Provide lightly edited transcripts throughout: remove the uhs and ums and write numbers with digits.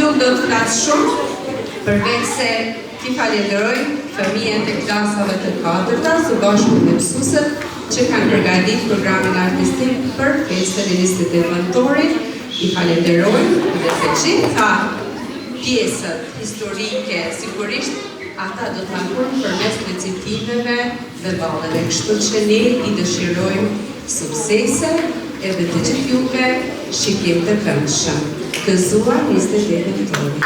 nuk do të flas shumë, përveç se ti falenderoj fëmijët e klasave të 4-ta së bashku me mësuesët që kanë përgatitur programin artistik për festën e 28 nëntorit. I falenderoj dhe të gjitha pjesët historike, sigurisht ata do të takojnë përmes recitiveve dhe balleve. Kështu që ne i dëshirojmë suksese edhe të gjithë juve shikim të këndshëm. Gëzuar 28 nëntorit.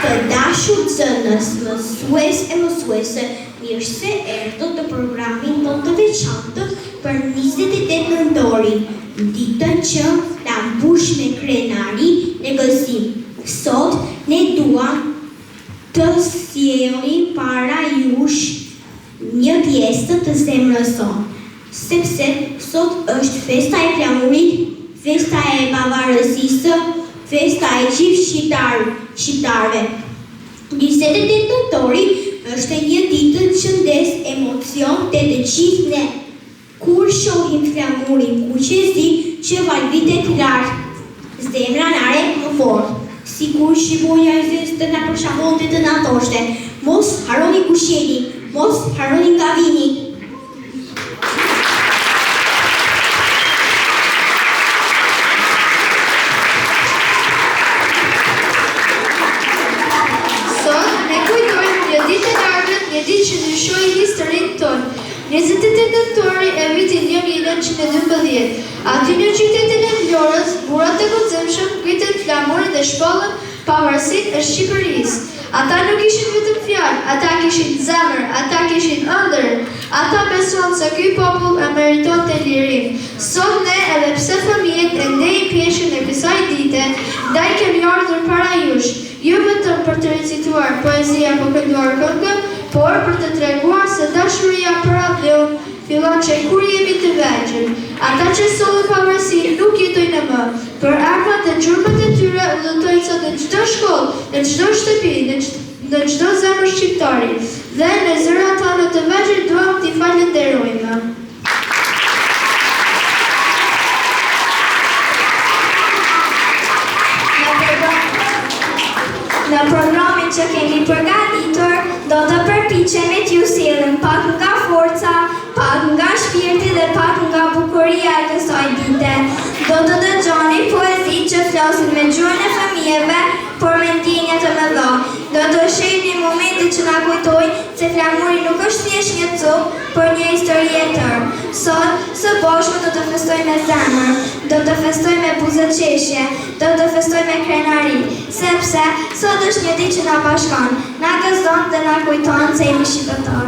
Të dashur zënës, mësues e mësuese, mirë se erdhët në programin tonë të veçantë për 28 nëntorin, ditën që ta mbush me krenari në gëzim. Sot ne duam të sjellim para jush një pjesë të zemrës sonë, sepse sot është festa e flamurit, festa e pavarësisë, festa e gjithë shqiptarëve. 28 nëntori është një ditë që ndes emocion të gjithë ne. Kur shohim flamurin kuqezi që valvitet lartë, zemra nare më fort, sikur shqiponja e zezë të na përshahonte të na thoshte, mos harroni kushedi, mos harroni nga vini. Një ditë që ndryshoi historinë tonë. 28 nëntori e vitit 1912, aty në qytetin e Florës, burrat e guximshëm ngritën flamurin dhe shpallën pavarësinë e Shqipërisë. Ata nuk ishin vetëm fjalë, ata kishin zemër, ata kishin ëndër. Ata besuan se ky popull e meritonte lirinë. Sot ne, edhe pse fëmijët e ndejnë pjesën e kësaj dite, ndaj kemi ardhur para jush, jo vetëm për të recituar poezi apo kënduar këngë, por për të treguar se dashuria për atë fillon që kur jemi të vegjël. Ata që sollën pavarësi nuk jetojnë më, për armat dhe gjurmët e tyre udhëtojnë sot në çdo shkollë, në çdo shtëpi, në çdo zemër shqiptari. Dhe në zërat tona të vegjël duam t'i falenderojmë. Në programin që kemi përgatitur, do të përpiqemi t'ju sjellim pak nga forca, pak nga shpirti dhe pak nga bukuria e kësaj dite. Do të dëgjoni poezi që flasin me gjuhën e fëmijëve, por me ndjenja të mëdha. Do të shihni momente që na kujtojnë se flamuri nuk është thjesht një copë, por një histori e tërë. Sot, së bashku do të festojmë me zemër, do të festojmë me buzëqeshje, do të festojmë me krenari, sepse sot është një ditë që na bashkon, na gëzon dhe na kujton se jemi shqiptar.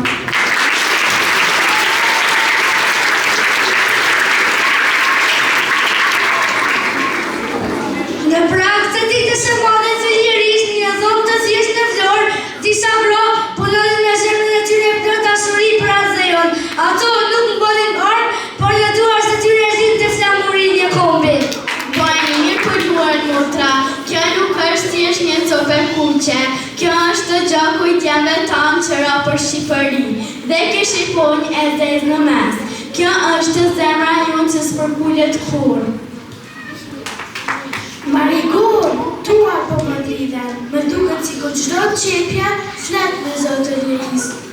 Në prag të ditës së madhe të lirisë, një dhomë të thjeshtë në Florë, disa vro punonin me zemrën e tyre plot dashuri për atë. Ato nuk mbonin armë, por në duar të tyre rrinte flamurin e kombit. Bajni mirë për duar motra, kjo nuk është thjesht një copë kuqe, kjo është gjaku i tjemve tanë që ra për Shqipëri, dhe ke shqiponj e zezë në mes. Kjo është zemra jonë që s'përkullet kur. Marigur, tuar po më driven, më duket si ko çdo qepja flet me zotë lirisë.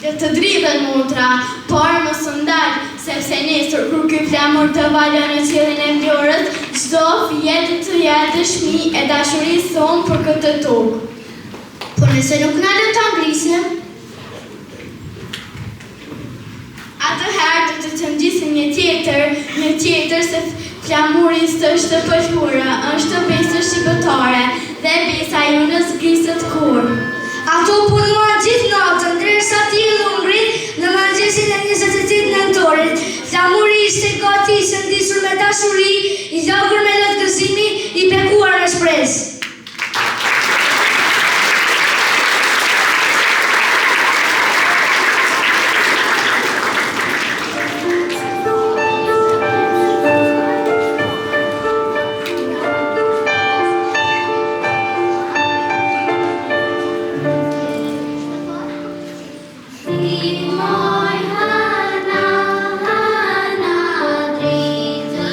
Të driven motra, por mos u ndal, sepse nesër kur ky flamur të valon në qiellin e Florës, çdo fije të jetë dëshmi e dashurisë sonë për këtë tokë. Por nëse nuk na lë ta ngrisim, atëherë do të ngjisim një tjetër se flamuri s'është pëlhura, është besë shqiptare dhe besa jonë s'griset kur. ato punuan gjithë natën, derisa dielli u ngrit në mëngjesin e 28 nëntorit. Flamuri ishte gati i shëndisur me dashuri, i lagur me lotëgëzimi, i bekuar me shpresë. Moj hana, hana, drejtë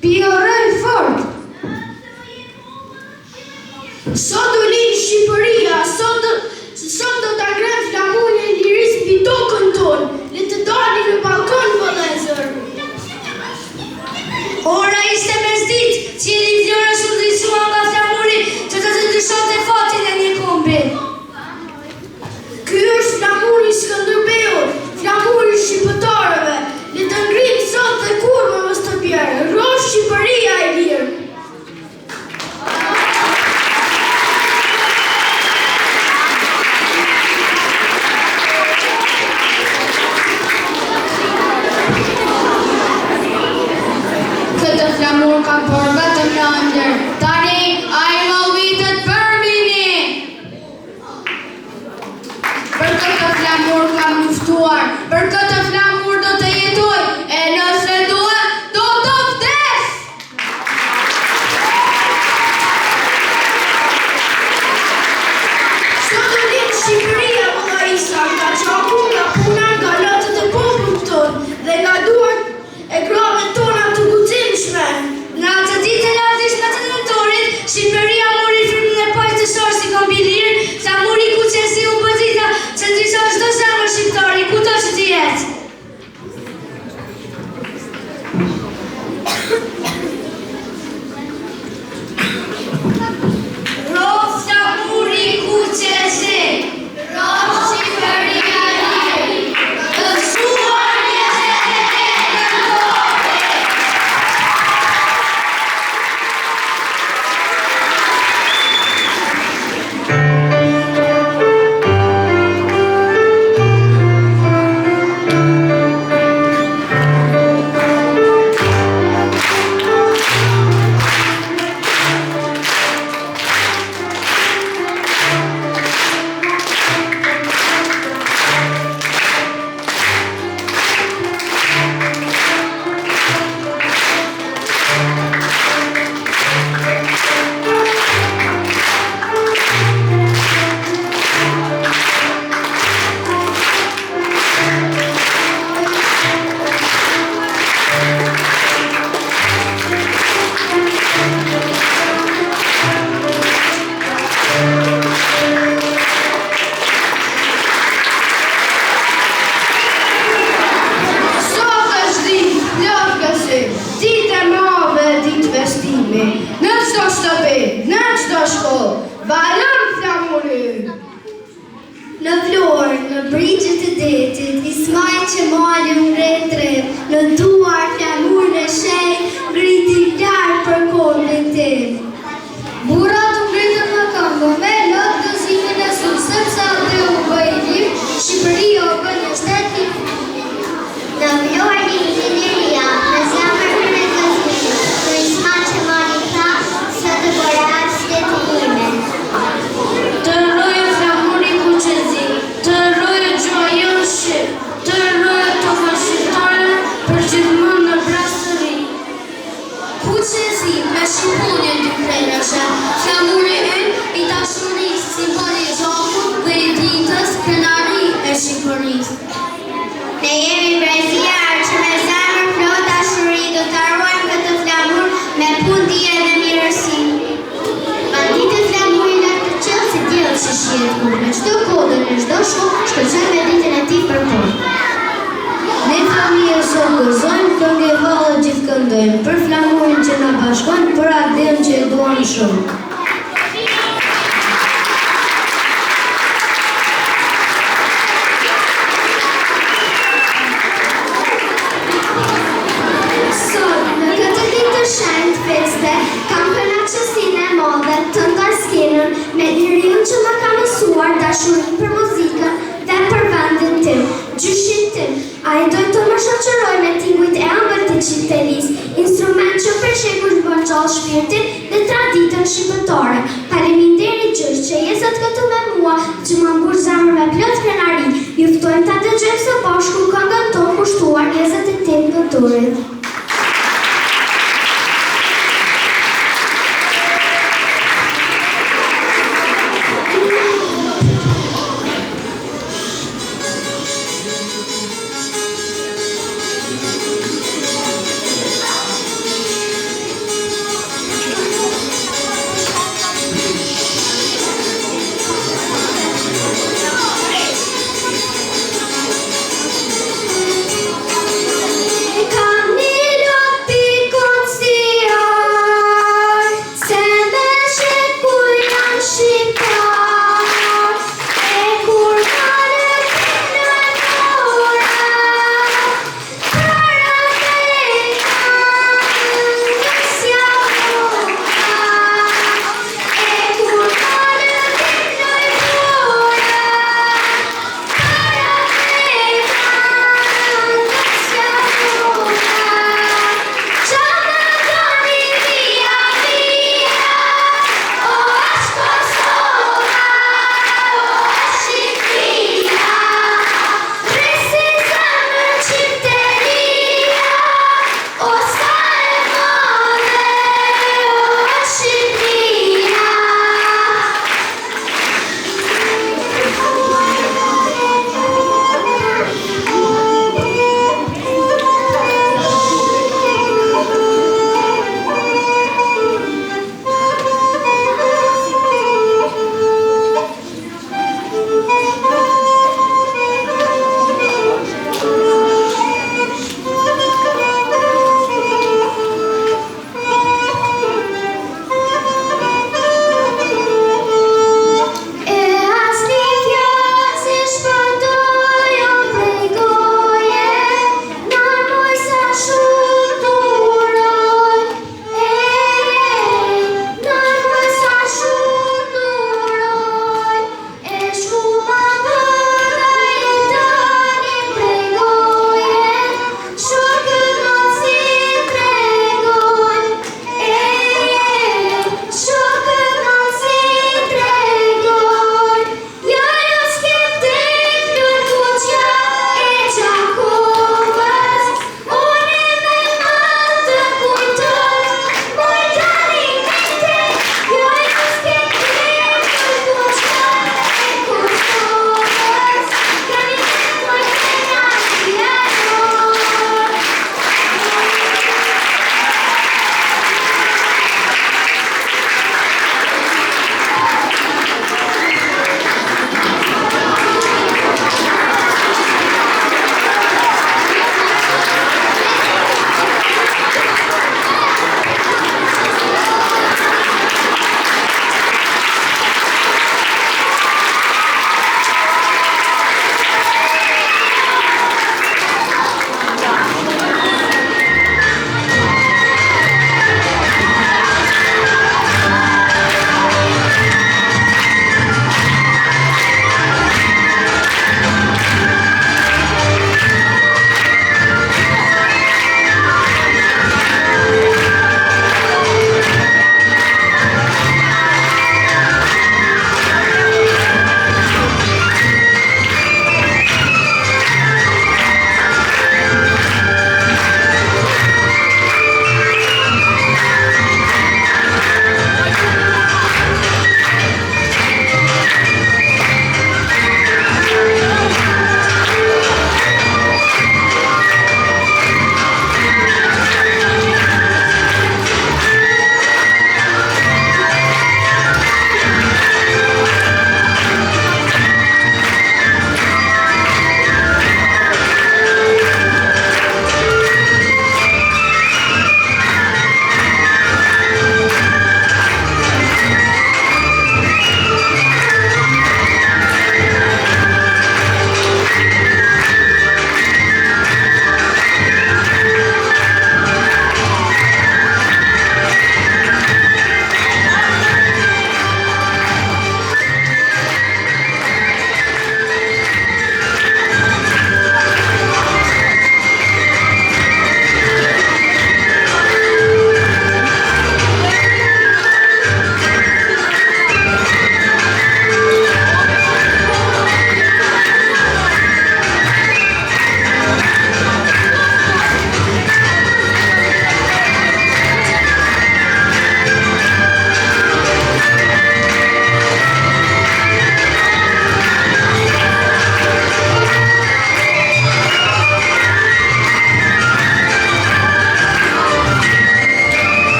Pjorel fort. Sot do linë Shqipëria, sot do ta ngrem flamurin e lirisë mbi tokën tonë. Le të dalni në balkon, vëllezër. Ora ishte mesditë, cili Flora shudrisua nga flamuri që të ndryshonte fatin e një kombi. Ky është flamuri i Skënderbeut, flamuri i shqiptarëve. Le të ngrim sot dhe kurrë mos të bjerë. Rosh Shqipëria e lirë. Këtë flamur ka por vetëm në ndër. Tani, a i më vitet për mini. Për këtë flamur kam luftuar, për këtë flamur do të jetoj, e nëse dua, do të vdes. Sot do linë Shqipëria, vëlla Isa, nga qaku, nga puna, nga latët e popullit tonë dhe nga duart e grave tona të guximshme. Në atë ditë e lavdish në të nëntorit, Shqipëria mori frymën e pajtësor si kombilir, sa mori kuqesi u pëzita, që ndryshon çdo zemër shqiptari, kudo që të jetë. Rof flamuri kuqesi, rof Shqipëria lirë, të zuar njerëzit e këndore. Në çdo shtëpi, në çdo shkollë, valon flamurin. Në Vlorë, në brigjet e detit, i smaj që mali mbretëre, në duar flamurin e shenjtë, ngriti lartë për kombin tim. Burrat u ngritën në këmbë me lot gëzimin e sut, sepse atë u bëj lirë, Shqipëria u bë një shtet i Në Vlorë një inxhinieria, në zemër për me gëzimi, në i smaj që mali tha, së të bërat shtetime. të rrojë flamuri kuqezi, të rrojë gjuajën shqip, të rrojë tokën shqiptare për gjithmonë në brastëri. Kuqezi me shqipunjen dy krejnëshe, flamuri ynë i dashurisë, simboli i gjakut dhe i ditës, krenari e Shqipërisë. Ne jemi brezjarë që me zemër plot dashuri do të ruajmë këtë flamur me punë, dije dhe mirësi. Banditët flamurin lartë të qellë si diell që shihet kur në çdo kodër, në çdo shkollë shkëlqen me ditën e tij për punë. Ne familje sot gëzojmë, këngë vallë gjithë këndojmë, për flamurin që na bashkon, për atë që e duam shumë. Sot, në këtë ditë të shenjtë feste, kam kënaqësinë e madhe të ndaskenën me Iriun që më ka mësuar dashurinë për muzikën dhe për vendin tim, gjyshin tim. Ai do të më shoqëroj me tingujt e ëmbël të qiftelisë, instrument që për shekuj bën gjallë shpirtin dhe traditën shqiptare. Faleminderit gjysh që jesët këtu me mua, që më mbush zemrën me plot krenari. Ju ftojmë ta dëgjojmë së bashku këngën tonë kushtuar 28 nëntorit.